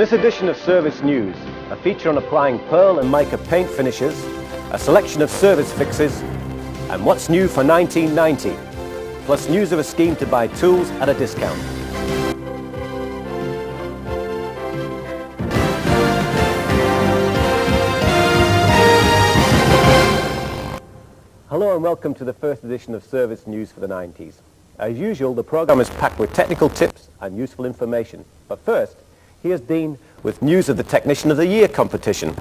this edition of Service News, a feature on applying Pearl and Mica paint finishes, a selection of service fixes, and what's new for 1990, plus news of a scheme to buy tools at a discount. Hello and welcome to the first edition of Service News for the 90s. As usual, the program is packed with technical tips and useful information. But first, here's Dean with news of the Technician of the Year competition.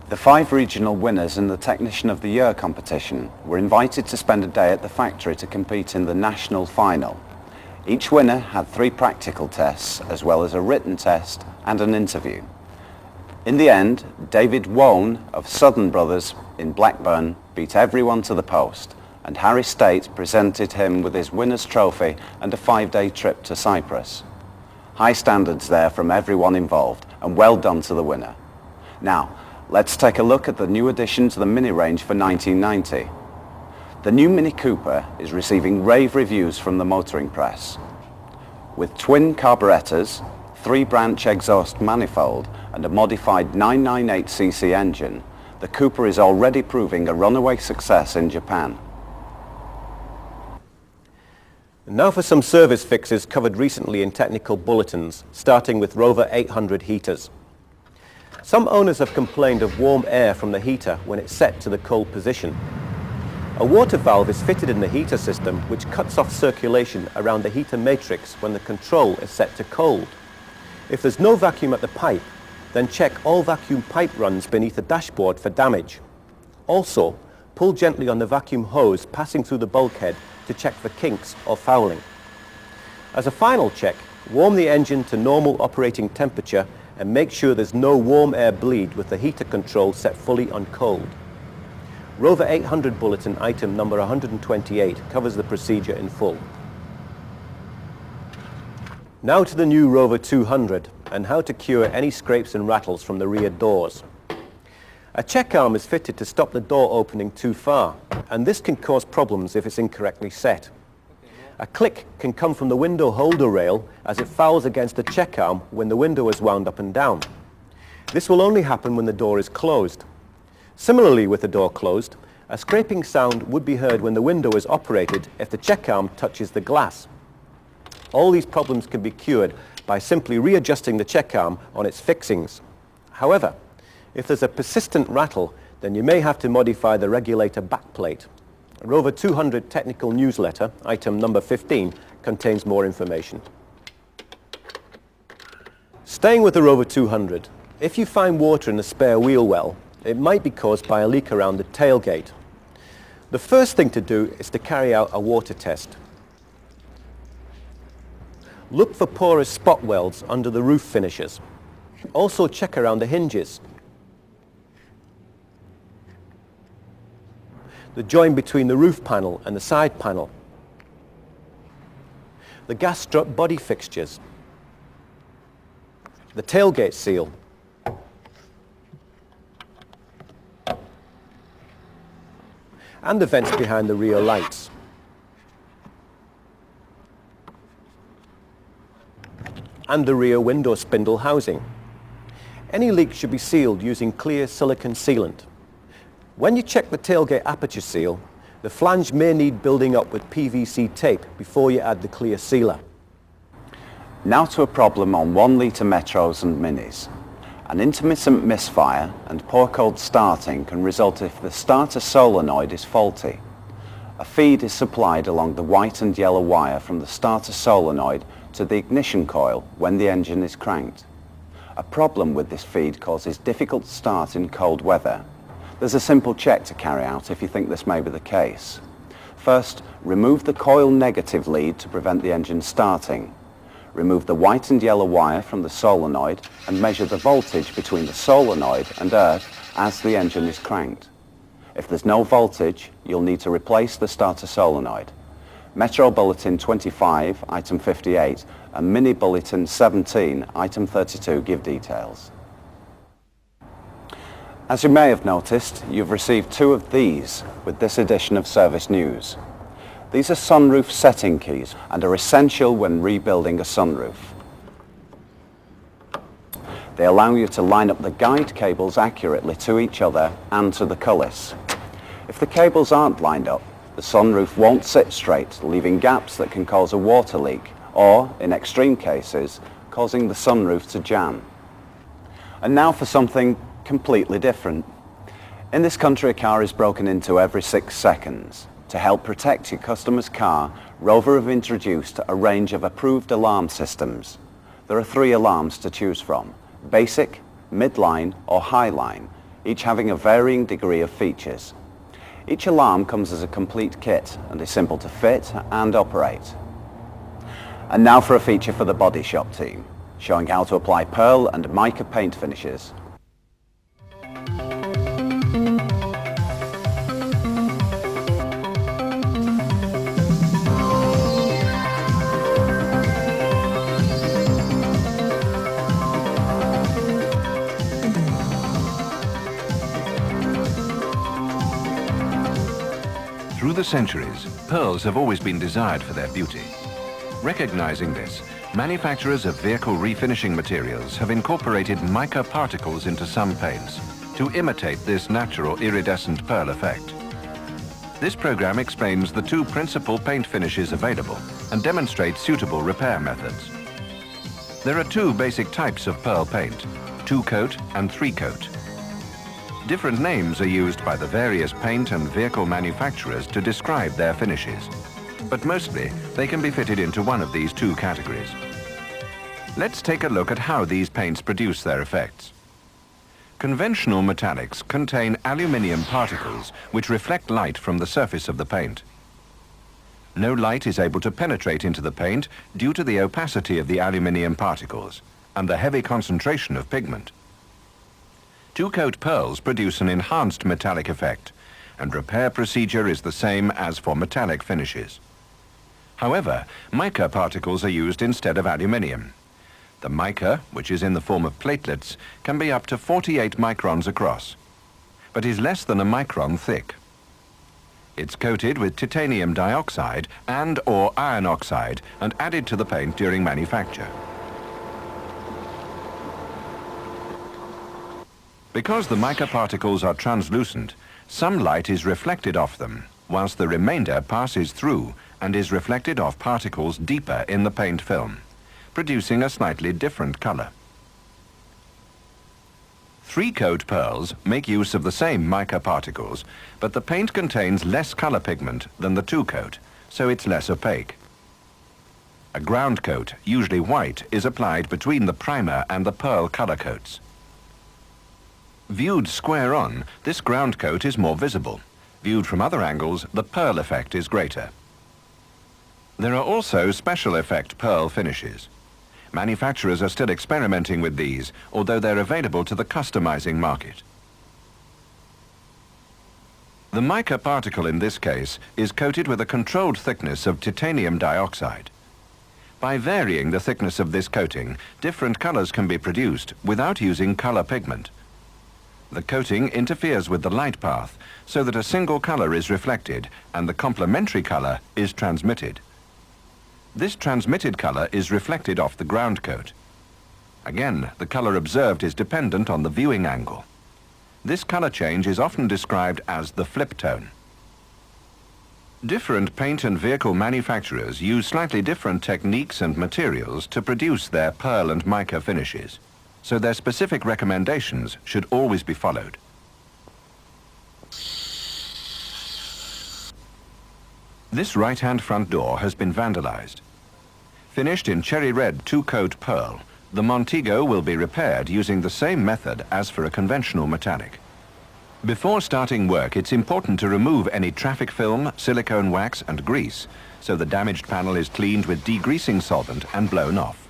The 5 regional winners in the Technician of the Year competition were invited to spend a day at the factory to compete in the national final. Each winner had 3 practical tests, as well as a written test and an interview. In the end, David Wone of Southern Brothers in Blackburn beat everyone to the post, and Harry State presented him with his winner's trophy and a 5-day trip to Cyprus. High standards there from everyone involved, and well done to the winner. Now, let's take a look at the new addition to the Mini range for 1990. The new Mini Cooper is receiving rave reviews from the motoring press. With twin carburetors, 3-branch exhaust manifold, and a modified 998cc engine, the Cooper is already proving a runaway success in Japan. Now for some service fixes covered recently in technical bulletins, starting with ROVR 800 heaters. Some owners have complained of warm air from the heater when it's set to the cold position. A water valve is fitted in the heater system which cuts off circulation around the heater matrix when the control is set to cold. If there's no vacuum at the pipe, then check all vacuum pipe runs beneath the dashboard for damage. Also, pull gently on the vacuum hose passing through the bulkhead to check for kinks or fouling. As a final check, warm the engine to normal operating temperature and make sure there's no warm air bleed with the heater control set fully on cold. ROVR 800 bulletin item number 128 covers the procedure in full. Now to the new ROVR 200 and how to cure any scrapes and rattles from the rear doors. A check arm is fitted to stop the door opening too far, and this can cause problems if it's incorrectly set. A click can come from the window holder rail as it fouls against the check arm when the window is wound up and down. This will only happen when the door is closed. Similarly with the door closed, a scraping sound would be heard when the window is operated if the check arm touches the glass. All these problems can be cured by simply readjusting the check arm on its fixings. However, if there's a persistent rattle, then you may have to modify the regulator backplate. ROVR 200 technical newsletter, item number 15, contains more information. Staying with the ROVR 200, if you find water in the spare wheel well, it might be caused by a leak around the tailgate. The first thing to do is to carry out a water test. Look for porous spot welds under the roof finishes. Also check around the hinges. The join between the roof panel and the side panel. The gas strut body fixtures. The tailgate seal. And the vents behind the rear lights. And the rear window spindle housing. Any leak should be sealed using clear silicone sealant. When you check the tailgate aperture seal, the flange may need building up with PVC tape before you add the clear sealer. Now to a problem on 1-litre Metros and Minis. An intermittent misfire and poor cold starting can result if the starter solenoid is faulty. A feed is supplied along the white and yellow wire from the starter solenoid to the ignition coil when the engine is cranked. A problem with this feed causes difficult start in cold weather. There's a simple check to carry out if you think this may be the case. First, remove the coil negative lead to prevent the engine starting. Remove the white and yellow wire from the solenoid and measure the voltage between the solenoid and earth as the engine is cranked. If there's no voltage, you'll need to replace the starter solenoid. Metro Bulletin 25, item 58, and Mini Bulletin 17, item 32 give details. As you may have noticed, you've received 2 of these with this edition of Service News. These are sunroof setting keys and are essential when rebuilding a sunroof. They allow you to line up the guide cables accurately to each other and to the cullis. If the cables aren't lined up, the sunroof won't sit straight, leaving gaps that can cause a water leak or, in extreme cases, causing the sunroof to jam. And now for something completely different. In this country, a car is broken into every 6 seconds. To help protect your customer's car, ROVR have introduced a range of approved alarm systems. There are 3 alarms to choose from: Basic, Midline or Highline, each having a varying degree of features. Each alarm comes as a complete kit and is simple to fit and operate. And now for a feature for the body shop team, showing how to apply pearl and mica paint finishes. Through the centuries, pearls have always been desired for their beauty. Recognizing this, manufacturers of vehicle refinishing materials have incorporated mica particles into some paints to imitate this natural iridescent pearl effect. This program explains the 2 principal paint finishes available and demonstrates suitable repair methods. There are 2 basic types of pearl paint: 2-coat and 3-coat. Different names are used by the various paint and vehicle manufacturers to describe their finishes, but mostly they can be fitted into one of these 2 categories. Let's take a look at how these paints produce their effects. Conventional metallics contain aluminium particles which reflect light from the surface of the paint. No light is able to penetrate into the paint due to the opacity of the aluminium particles and the heavy concentration of pigment. 2-coat pearls produce an enhanced metallic effect, and repair procedure is the same as for metallic finishes. However, mica particles are used instead of aluminium. The mica, which is in the form of platelets, can be up to 48 microns across, but is less than a micron thick. It's coated with titanium dioxide and/or iron oxide and added to the paint during manufacture. Because the mica particles are translucent, some light is reflected off them, whilst the remainder passes through and is reflected off particles deeper in the paint film, producing a slightly different color. 3-coat pearls make use of the same mica particles, but the paint contains less color pigment than the 2-coat, so it's less opaque. A ground coat, usually white, is applied between the primer and the pearl color coats. Viewed square on, this ground coat is more visible. Viewed from other angles, the pearl effect is greater. There are also special effect pearl finishes. Manufacturers are still experimenting with these, although they're available to the customizing market. The mica particle in this case is coated with a controlled thickness of titanium dioxide. By varying the thickness of this coating, different colors can be produced without using color pigment. The coating interferes with the light path so that a single color is reflected and the complementary color is transmitted. This transmitted color is reflected off the ground coat. Again, the color observed is dependent on the viewing angle. This color change is often described as the flip tone. Different paint and vehicle manufacturers use slightly different techniques and materials to produce their pearl and mica finishes, so their specific recommendations should always be followed. This right-hand front door has been vandalized. Finished in cherry red 2-coat pearl, the Montego will be repaired using the same method as for a conventional metallic. Before starting work, it's important to remove any traffic film, silicone wax and grease, so the damaged panel is cleaned with degreasing solvent and blown off.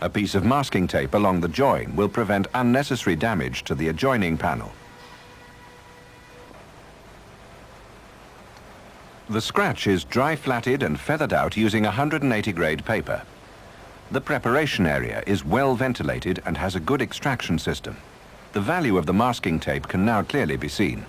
A piece of masking tape along the join will prevent unnecessary damage to the adjoining panel. The scratch is dry flatted and feathered out using 180 grade paper. The preparation area is well ventilated and has a good extraction system. The value of the masking tape can now clearly be seen.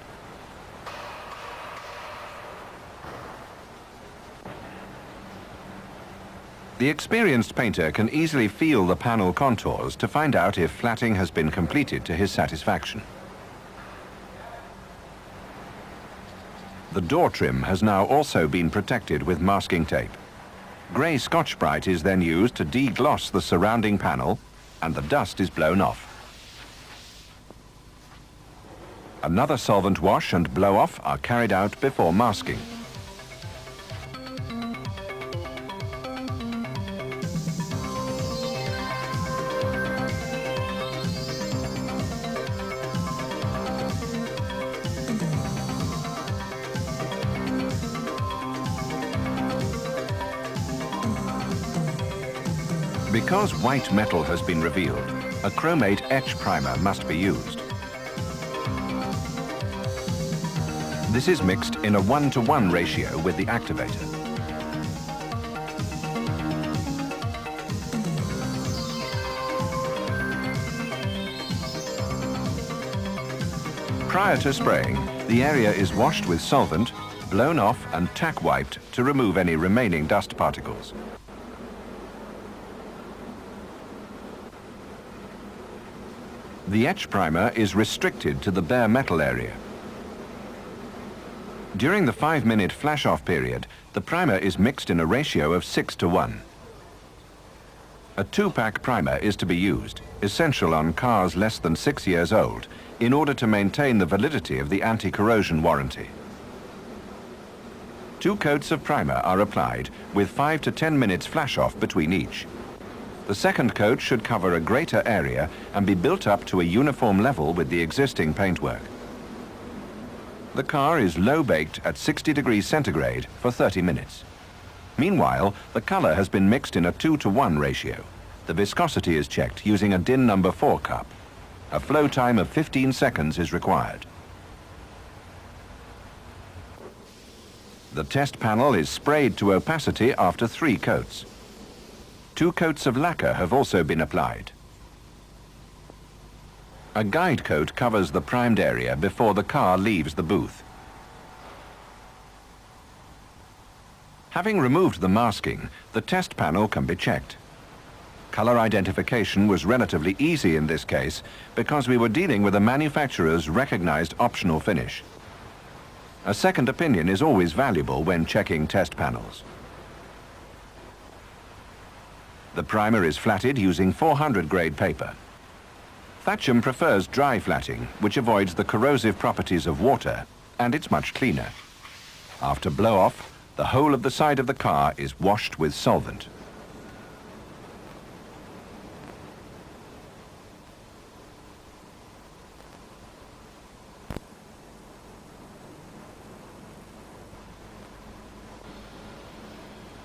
The experienced painter can easily feel the panel contours to find out if flatting has been completed to his satisfaction. The door trim has now also been protected with masking tape. Grey Scotch-Brite is then used to degloss the surrounding panel, and the dust is blown off. Another solvent wash and blow-off are carried out before masking. Because white metal has been revealed, a chromate etch primer must be used. This is mixed in a 1-to-1 ratio with the activator. Prior to spraying, the area is washed with solvent, blown off and tack wiped to remove any remaining dust particles. The etch primer is restricted to the bare metal area. During the 5-minute flash-off period, the primer is mixed in a ratio of 6-to-1. A 2-pack primer is to be used, essential on cars less than 6 years old, in order to maintain the validity of the anti-corrosion warranty. 2 coats of primer are applied, with 5 to 10 minutes flash-off between each. The second coat should cover a greater area and be built up to a uniform level with the existing paintwork. The car is low-baked at 60 degrees centigrade for 30 minutes. Meanwhile, the color has been mixed in a 2-to-1 ratio. The viscosity is checked using a DIN number 4 cup. A flow time of 15 seconds is required. The test panel is sprayed to opacity after 3 coats. 2 coats of lacquer have also been applied. A guide coat covers the primed area before the car leaves the booth. Having removed the masking, the test panel can be checked. Color identification was relatively easy in this case because we were dealing with a manufacturer's recognized optional finish. A second opinion is always valuable when checking test panels. The primer is flatted using 400 grade paper. Thatcham prefers dry flatting, which avoids the corrosive properties of water, and it's much cleaner. After blow-off, the whole of the side of the car is washed with solvent.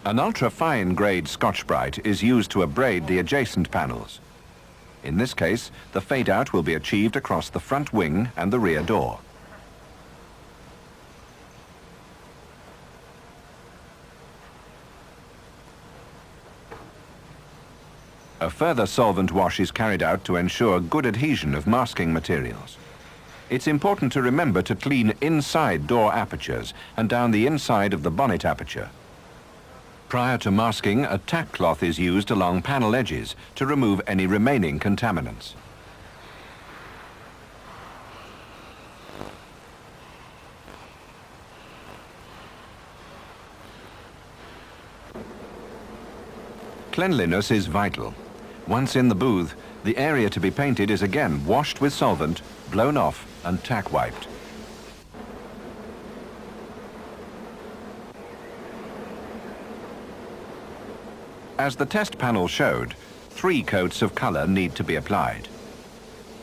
An ultra-fine grade Scotch-Brite is used to abrade the adjacent panels. In this case, the fade-out will be achieved across the front wing and the rear door. A further solvent wash is carried out to ensure good adhesion of masking materials. It's important to remember to clean inside door apertures and down the inside of the bonnet aperture. Prior to masking, a tack cloth is used along panel edges to remove any remaining contaminants. Cleanliness is vital. Once in the booth, the area to be painted is again washed with solvent, blown off and tack wiped. As the test panel showed, 3 coats of color need to be applied.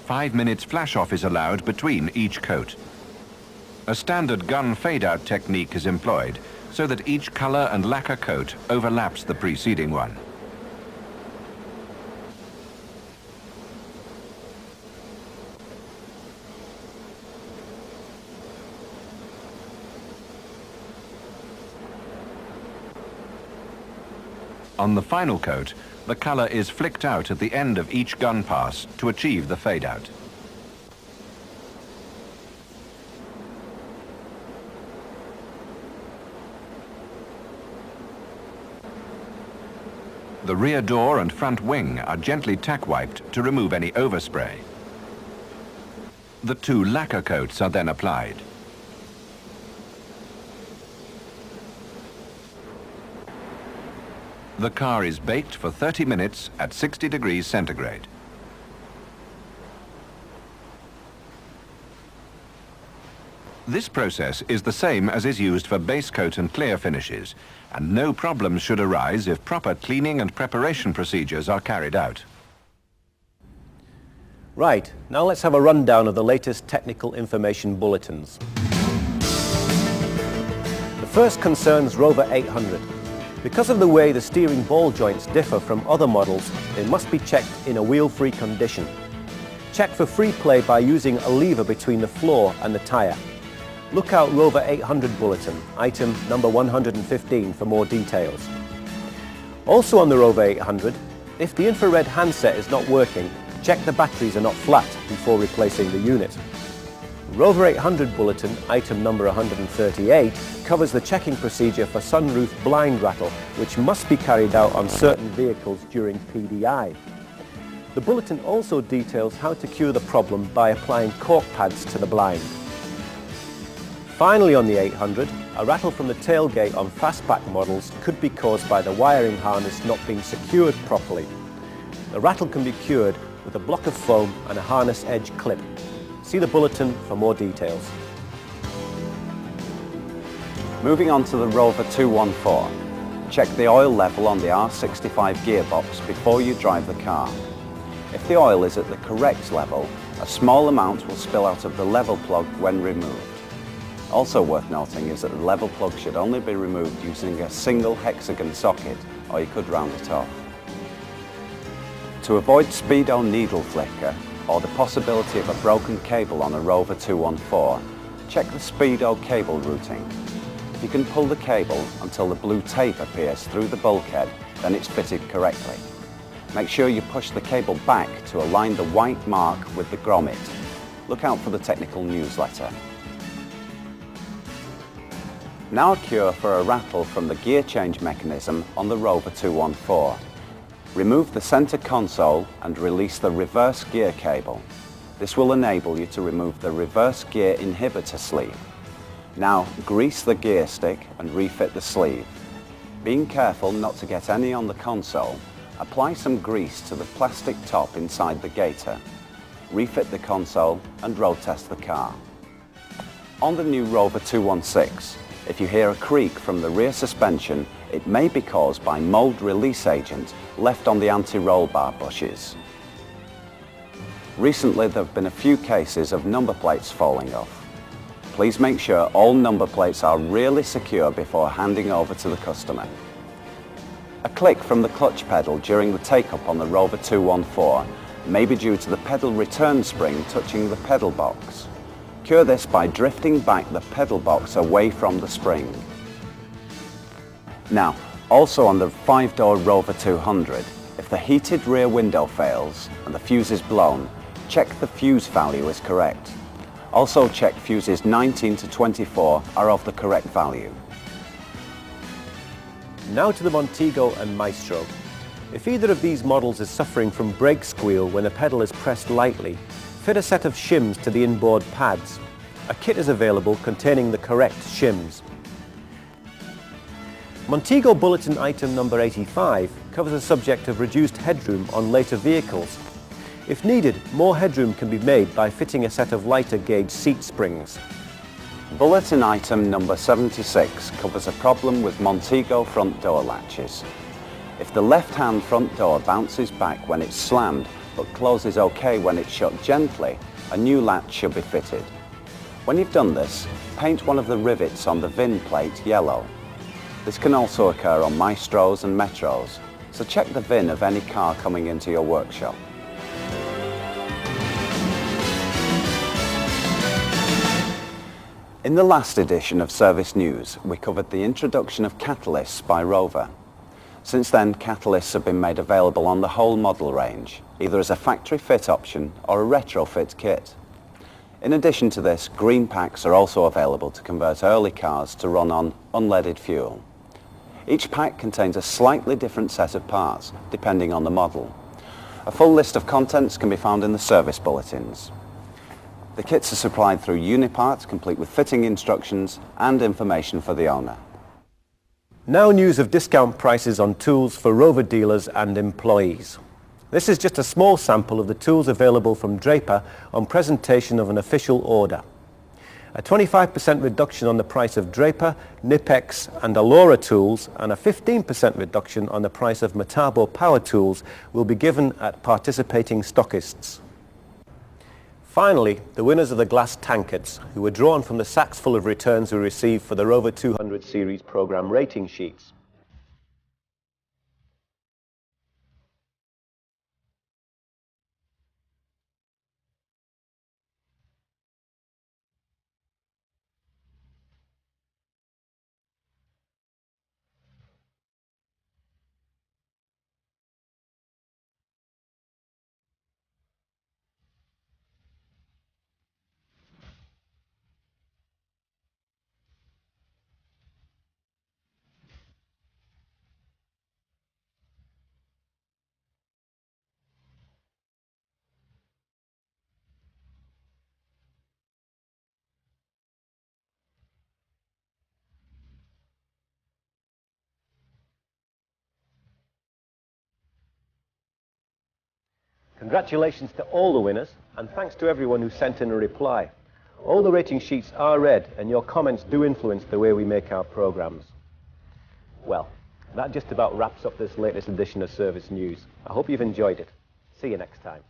5 minutes flash-off is allowed between each coat. A standard gun fade-out technique is employed so that each color and lacquer coat overlaps the preceding one. On the final coat, the color is flicked out at the end of each gun pass to achieve the fade-out. The rear door and front wing are gently tack-wiped to remove any overspray. The 2 lacquer coats are then applied. The car is baked for 30 minutes at 60 degrees centigrade. This process is the same as is used for base coat and clear finishes, and no problems should arise if proper cleaning and preparation procedures are carried out. Right, now let's have a rundown of the latest technical information bulletins. The first concerns ROVR 800. Because of the way the steering ball joints differ from other models, they must be checked in a wheel-free condition. Check for free play by using a lever between the floor and the tyre. Look out ROVR 800 bulletin, item number 115 for more details. Also on the ROVR 800, if the infrared handset is not working, check the batteries are not flat before replacing the unit. ROVR 800 bulletin, item number 138, covers the checking procedure for sunroof blind rattle, which must be carried out on certain vehicles during PDI. The bulletin also details how to cure the problem by applying cork pads to the blind. Finally on the 800, a rattle from the tailgate on fastback models could be caused by the wiring harness not being secured properly. The rattle can be cured with a block of foam and a harness edge clip. See the bulletin for more details. Moving on to the ROVR 214. Check the oil level on the R65 gearbox before you drive the car. If the oil is at the correct level, a small amount will spill out of the level plug when removed. Also worth noting is that the level plug should only be removed using a single hexagon socket, or you could round it off. To avoid speedo needle flicker or the possibility of a broken cable on a ROVR 214, check the speedo cable routing. If you can pull the cable until the blue tape appears through the bulkhead, then it's fitted correctly. Make sure you push the cable back to align the white mark with the grommet. Look out for the technical newsletter. Now a cure for a rattle from the gear change mechanism on the ROVR 214. Remove the center console and release the reverse gear cable. This will enable you to remove the reverse gear inhibitor sleeve. Now grease the gear stick and refit the sleeve. Being careful not to get any on the console, apply some grease to the plastic top inside the gator. Refit the console and road test the car. On the new ROVR 216, if you hear a creak from the rear suspension, it may be caused by mold release agent left on the anti-roll bar bushes. Recently there have been a few cases of number plates falling off. Please make sure all number plates are really secure before handing over to the customer. A click from the clutch pedal during the take-up on the ROVR 214 may be due to the pedal return spring touching the pedal box. Cure this by drifting back the pedal box away from the spring. Now, also on the 5-door ROVR 200, if the heated rear window fails and the fuse is blown, check the fuse value is correct. Also check fuses 19 to 24 are of the correct value. Now to the Montego and Maestro. If either of these models is suffering from brake squeal when the pedal is pressed lightly, fit a set of shims to the inboard pads. A kit is available containing the correct shims. Montego Bulletin item number 85 covers the subject of reduced headroom on later vehicles. If needed, more headroom can be made by fitting a set of lighter gauge seat springs. Bulletin item number 76 covers a problem with Montego front door latches. If the left-hand front door bounces back when it's slammed but closes okay when it's shut gently, a new latch should be fitted. When you've done this, paint one of the rivets on the VIN plate yellow. This can also occur on Maestros and Metros, so check the VIN of any car coming into your workshop. In the last edition of Service News, we covered the introduction of catalysts by ROVR. Since then, catalysts have been made available on the whole model range, either as a factory fit option or a retrofit kit. In addition to this, green packs are also available to convert early cars to run on unleaded fuel. Each pack contains a slightly different set of parts, depending on the model. A full list of contents can be found in the service bulletins. The kits are supplied through Unipart, complete with fitting instructions and information for the owner. Now news of discount prices on tools for Rover dealers and employees. This is just a small sample of the tools available from Draper on presentation of an official order. A 25% reduction on the price of Draper, Nipex and Allura tools and a 15% reduction on the price of Metabo power tools will be given at participating stockists. Finally, the winners of the glass tankards, who were drawn from the sacks full of returns we received for the Rover 200 series program rating sheets. Congratulations to all the winners, and thanks to everyone who sent in a reply. All the rating sheets are read, and your comments do influence the way we make our programs. Well, that just about wraps up this latest edition of Service News. I hope you've enjoyed it. See you next time.